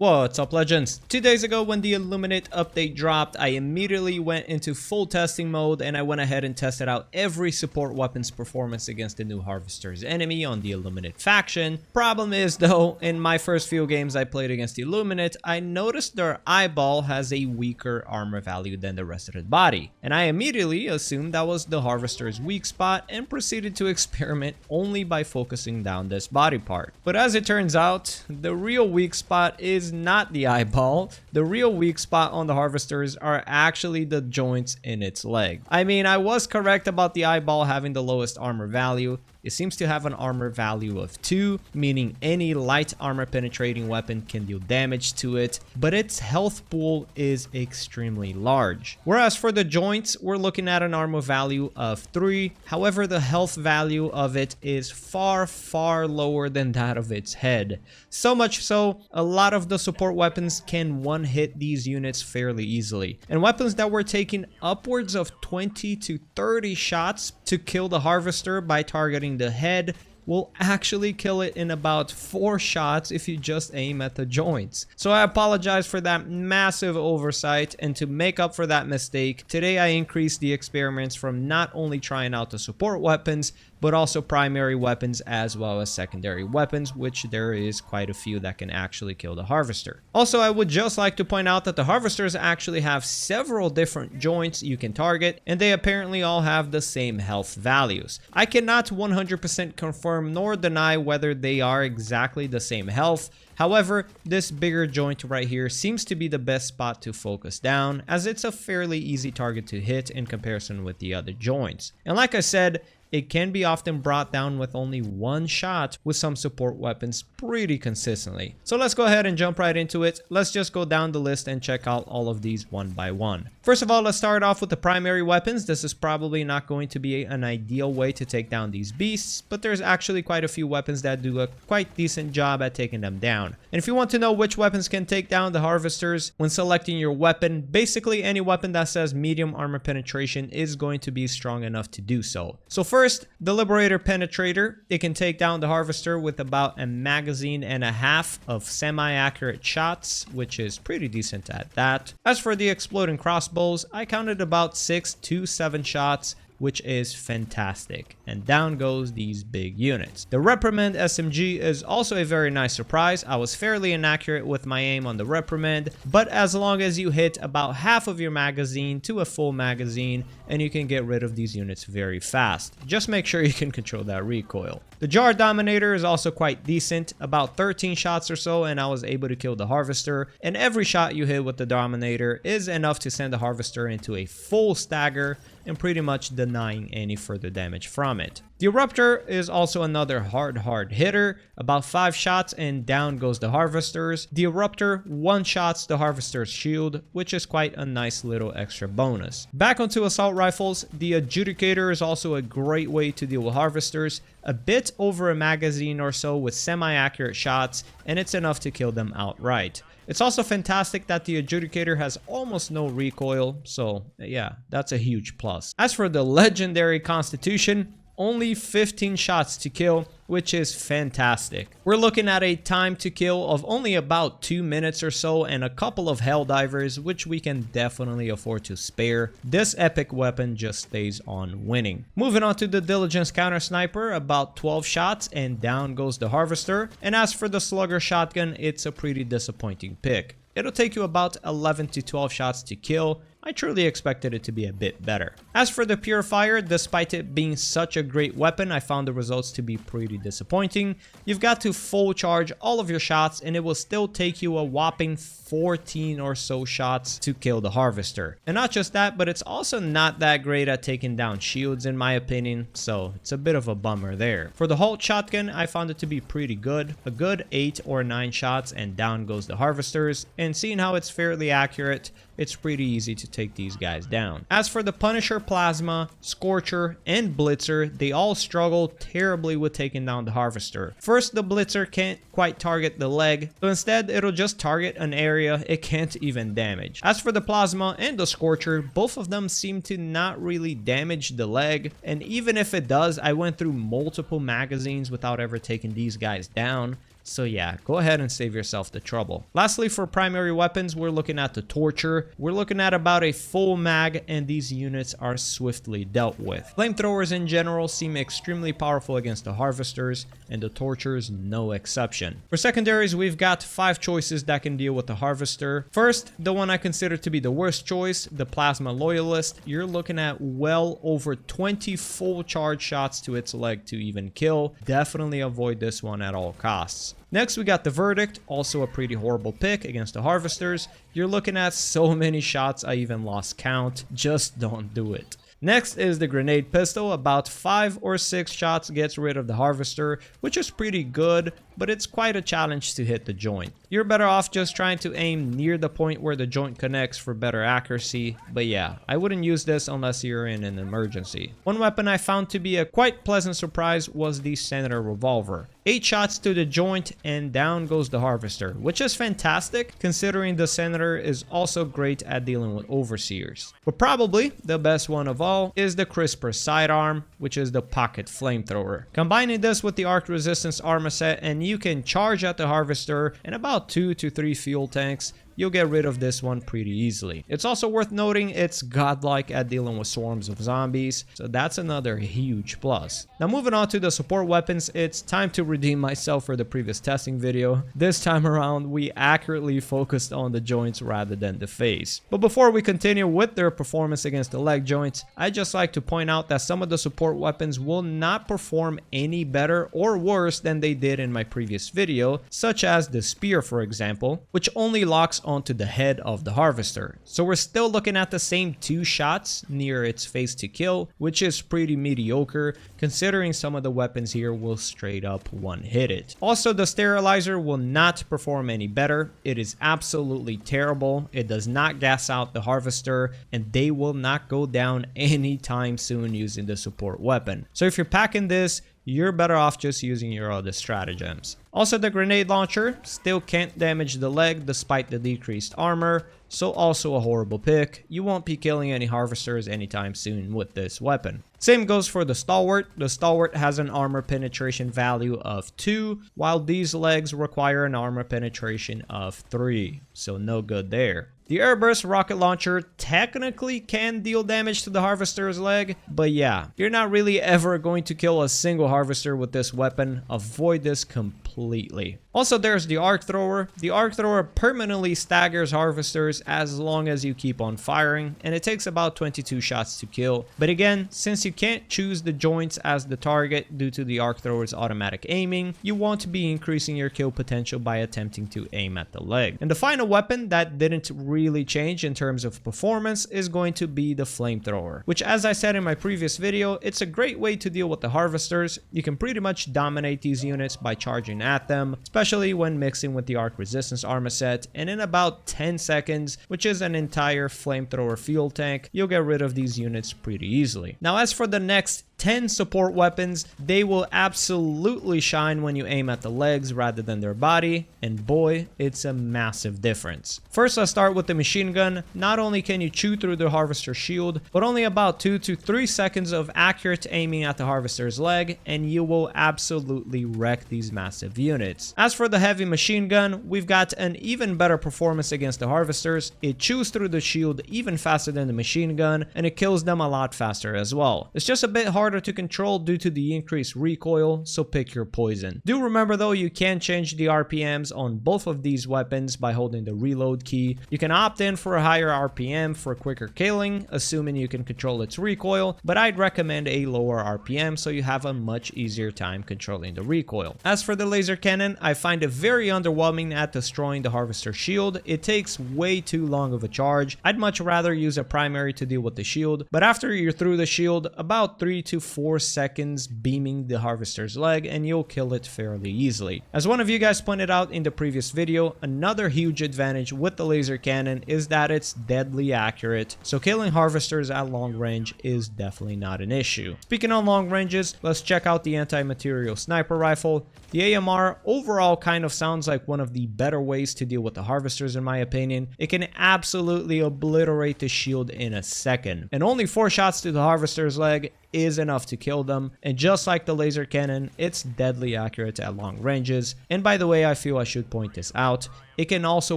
What's up, legends? 2 days ago when the Illuminate update dropped, I immediately went into full testing mode and I went ahead and tested out every support weapon's performance against the new Harvester's enemy on the Illuminate faction. Problem is though, in my first few games I played against the Illuminate, I noticed their eyeball has a weaker armor value than the rest of the body. And I immediately assumed that was the Harvester's weak spot and proceeded to experiment only by focusing down this body part. But as it turns out, the real weak spot is not the eyeball. The real weak spot on the Harvesters are actually the joints in its leg. I mean, I was correct about the eyeball having the lowest armor value. It seems to have an armor value of 2, meaning any light armor penetrating weapon can deal damage to it, but its health pool is extremely large. Whereas for the joints, we're looking at an armor value of 3. However, the health value of it is far lower than that of its head. So much so, a lot of the support weapons can one-hit these units fairly easily. And weapons that were taking upwards of 20 to 30 shots to kill the Harvester by targeting the head will actually kill it in about 4 shots if you just aim at the joints. So I apologize for that massive oversight, and to make up for that mistake, today I increased the experiments from not only trying out the support weapons, but also primary weapons as well as secondary weapons, which there is quite a few that can actually kill the Harvester. Also, I would just like to point out that the Harvesters actually have several different joints you can target, and they apparently all have the same health values. I cannot 100% confirm nor deny whether they are exactly the same health. However, this bigger joint right here seems to be the best spot to focus down, as it's a fairly easy target to hit in comparison with the other joints. And like I said, it can be often brought down with only 1 shot with some support weapons pretty consistently. So let's go ahead and jump right into it. Let's just go down the list and check out all of these one by one. First of all, let's start off with the primary weapons. This is probably not going to be an ideal way to take down these beasts, but there's actually quite a few weapons that do a quite decent job at taking them down. And if you want to know which weapons can take down the Harvesters, when selecting your weapon, basically any weapon that says medium armor penetration is going to be strong enough to do so. So first, the Liberator Penetrator. It can take down the Harvester with about a magazine and a half of semi-accurate shots, which is pretty decent at that. As for the exploding crossbows, I counted about 6 to 7 shots, which is fantastic. And down goes these big units. The Reprimand SMG is also a very nice surprise. I was fairly inaccurate with my aim on the Reprimand, but as long as you hit about half of your magazine to a full magazine, and you can get rid of these units very fast. Just make sure you can control that recoil. The Jar Dominator is also quite decent, about 13 shots or so, and I was able to kill the Harvester. And every shot you hit with the Dominator is enough to send the Harvester into a full stagger and pretty much denying any further damage from it. The Eruptor is also another hard hitter, about 5 shots and down goes the Harvesters. The Eruptor one-shots the Harvester's shield, which is quite a nice little extra bonus. Back onto assault rifles, the Adjudicator is also a great way to deal with Harvesters, a bit over a magazine or so with semi-accurate shots, and it's enough to kill them outright. It's also fantastic that the Adjudicator has almost no recoil, so yeah, that's a huge plus. As for the legendary Constitution, only 15 shots to kill, which is fantastic. We're looking at a time to kill of only about 2 minutes or so and a couple of Helldivers, which we can definitely afford to spare. This epic weapon just stays on winning. Moving on to the Diligence Counter Sniper, about 12 shots and down goes the Harvester. And as for the Slugger Shotgun, it's a pretty disappointing pick. It'll take you about 11 to 12 shots to kill. I truly expected it to be a bit better. As for the Purifier, despite it being such a great weapon, I found the results to be pretty disappointing. You've got to full charge all of your shots and it will still take you a whopping 14 or so shots to kill the Harvester. And not just that, but it's also not that great at taking down shields in my opinion, so it's a bit of a bummer there. For the Halt Shotgun, I found it to be pretty good. A good 8 or 9 shots and down goes the Harvesters, and seeing how it's fairly accurate, it's pretty easy to take these guys down. As for the Punisher Plasma, Scorcher, and Blitzer, they all struggle terribly with taking down the Harvester. First, the Blitzer can't quite target the leg, so instead it'll just target an area it can't even damage. As for the Plasma and the Scorcher, both of them seem to not really damage the leg, and even if it does, I went through multiple magazines without ever taking these guys down. So yeah, go ahead and save yourself the trouble. Lastly, for primary weapons, we're looking at the Torture. We're looking at about a full mag, and these units are swiftly dealt with. Flamethrowers in general seem extremely powerful against the Harvesters, and the Torture is no exception. For secondaries, we've got 5 choices that can deal with the Harvester. First, the one I consider to be the worst choice, the Plasma Loyalist. You're looking at well over 20 full charge shots to its leg to even kill. Definitely avoid this one at all costs. Next, we got the Verdict, also a pretty horrible pick against the Harvesters. You're looking at so many shots I even lost count. Just don't do it. Next is the Grenade Pistol. About 5 or 6 shots gets rid of the Harvester, which is pretty good, but it's quite a challenge to hit the joint. You're better off just trying to aim near the point where the joint connects for better accuracy, but yeah, I wouldn't use this unless you're in an emergency. One weapon I found to be a quite pleasant surprise was the Senator Revolver. 8 shots to the joint and down goes the Harvester, which is fantastic considering the Senator is also great at dealing with Overseers. But probably the best one of all is the Crispr Sidearm, which is the Pocket Flamethrower. Combining this with the Arc Resistance armor set, and you can charge at the Harvester and about 2 to 3 fuel tanks, you'll get rid of this one pretty easily. It's also worth noting it's godlike at dealing with swarms of zombies, so that's another huge plus. Now moving on to the support weapons, it's time to redeem myself for the previous testing video. This time around, we accurately focused on the joints rather than the face. But before we continue with their performance against the leg joints, I'd just like to point out that some of the support weapons will not perform any better or worse than they did in my previous video, such as the Spear, for example, which only locks onto the head of the Harvester. So we're still looking at the same 2 shots near its face to kill, which is pretty mediocre considering some of the weapons here will straight up one-hit it. Also, the Sterilizer will not perform any better. It is absolutely terrible. It does not gas out the Harvester, and they will not go down anytime soon using the support weapon. So if you're packing this, you're better off just using your other stratagems. Also, the Grenade Launcher still can't damage the leg despite the decreased armor, so also a horrible pick. You won't be killing any Harvesters anytime soon with this weapon. Same goes for the Stalwart. The Stalwart has an armor penetration value of 2, while these legs require an armor penetration of 3, so no good there. The Airburst rocket launcher technically can deal damage to the Harvester's leg, but yeah, you're not really ever going to kill a single Harvester with this weapon. Avoid this completely. Also, there's the Arc Thrower. The Arc Thrower permanently staggers Harvesters as long as you keep on firing, and it takes about 22 shots to kill. But again, since you can't choose the joints as the target due to the Arc Thrower's automatic aiming, you won't be increasing your kill potential by attempting to aim at the leg. And the final weapon that didn't really change in terms of performance is going to be the Flamethrower, which, as I said in my previous video, it's a great way to deal with the Harvesters. You can pretty much dominate these units by charging at them, especially when mixing with the Arc Resistance armor set, and in about 10 seconds, which is an entire Flamethrower fuel tank, you'll get rid of these units pretty easily. Now, as for the next 10 support weapons, they will absolutely shine when you aim at the legs rather than their body, and boy, it's a massive difference. First, let's start with the machine gun. Not only can you chew through the Harvester shield, but only about 2 to 3 seconds of accurate aiming at the Harvester's leg, and you will absolutely wreck these massive units. As for the heavy machine gun, we've got an even better performance against the Harvesters. It chews through the shield even faster than the machine gun, and it kills them a lot faster as well. It's just a bit harder to control due to the increased recoil, so pick your poison. Do remember though, you can change the RPMs on both of these weapons by holding the reload key. You can opt in for a higher RPM for quicker killing, assuming you can control its recoil, but I'd recommend a lower RPM so you have a much easier time controlling the recoil. As for the laser cannon, I find it very underwhelming at destroying the Harvester shield. It takes way too long of a charge. I'd much rather use a primary to deal with the shield, but after you're through the shield, about 3 to 4 seconds beaming the Harvester's leg and you'll kill it fairly easily. As one of you guys pointed out in the previous video, another huge advantage with the laser cannon is that it's deadly accurate, so killing Harvesters at long range is definitely not an issue. Speaking on long ranges, let's check out the Anti-Materiel Sniper Rifle. The AMR overall kind of sounds like one of the better ways to deal with the Harvesters in my opinion. It can absolutely obliterate the shield in a second, and only 4 shots to the Harvester's leg is enough to kill them, and just like the laser cannon, it's deadly accurate at long ranges. And by the way, I feel I should point this out, it can also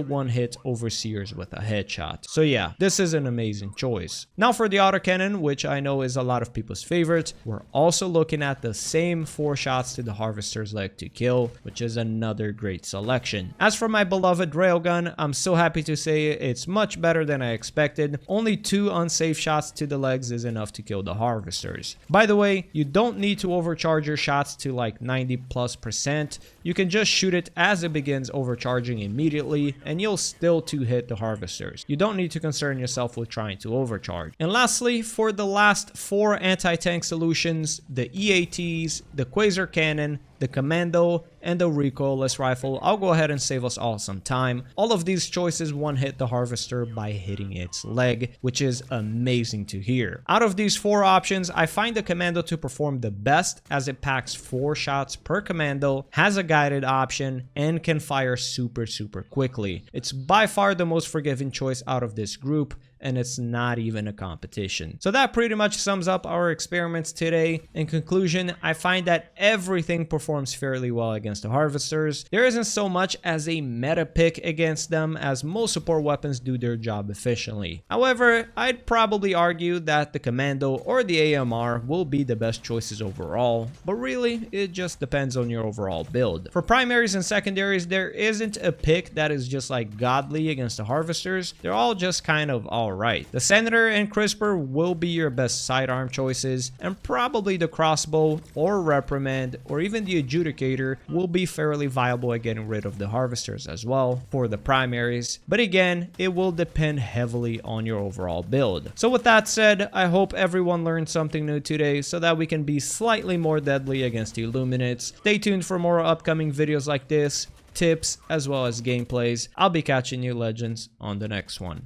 one-hit overseers with a headshot. So yeah, this is an amazing choice. Now for the autocannon, which I know is a lot of people's favorite, we're also looking at the same 4 shots to the harvester's leg to kill, which is another great selection. As for my beloved railgun, I'm so happy to say it's much better than I expected. Only 2 unsafe shots to the legs is enough to kill the harvesters. By the way, you don't need to overcharge your shots to like 90+%. You can just shoot it as it begins overcharging immediately, and you'll still 2-hit the harvesters. You don't need to concern yourself with trying to overcharge. And lastly, for the last 4 anti-tank solutions, the EATs, the Quasar cannon, the Commando, and the Recoilless rifle, I'll go ahead and save us all some time. All of these choices one-hit the harvester by hitting its leg, which is amazing to hear. Out of these 4 options, I find the Commando to perform the best as it packs 4 shots per Commando, has a guided option, and can fire super quickly. It's by far the most forgiving choice out of this group, and it's not even a competition. So that pretty much sums up our experiments today. In conclusion, I find that everything performs fairly well against the harvesters. There isn't so much as a meta pick against them, as most support weapons do their job efficiently. However, I'd probably argue that the Commando or the AMR will be the best choices overall, but really, it just depends on your overall build. For primaries and secondaries, there isn't a pick that is just like godly against the harvesters. They're all just kind of alright. The Senator and Crispr will be your best sidearm choices, and probably the Crossbow or Reprimand or even the Adjudicator will be fairly viable at getting rid of the harvesters as well for the primaries, but again, it will depend heavily on your overall build. So with that said, I hope everyone learned something new today so that we can be slightly more deadly against the Illuminates. Stay tuned for more upcoming videos like this, tips, as well as gameplays. I'll be catching you legends on the next one.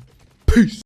Peace!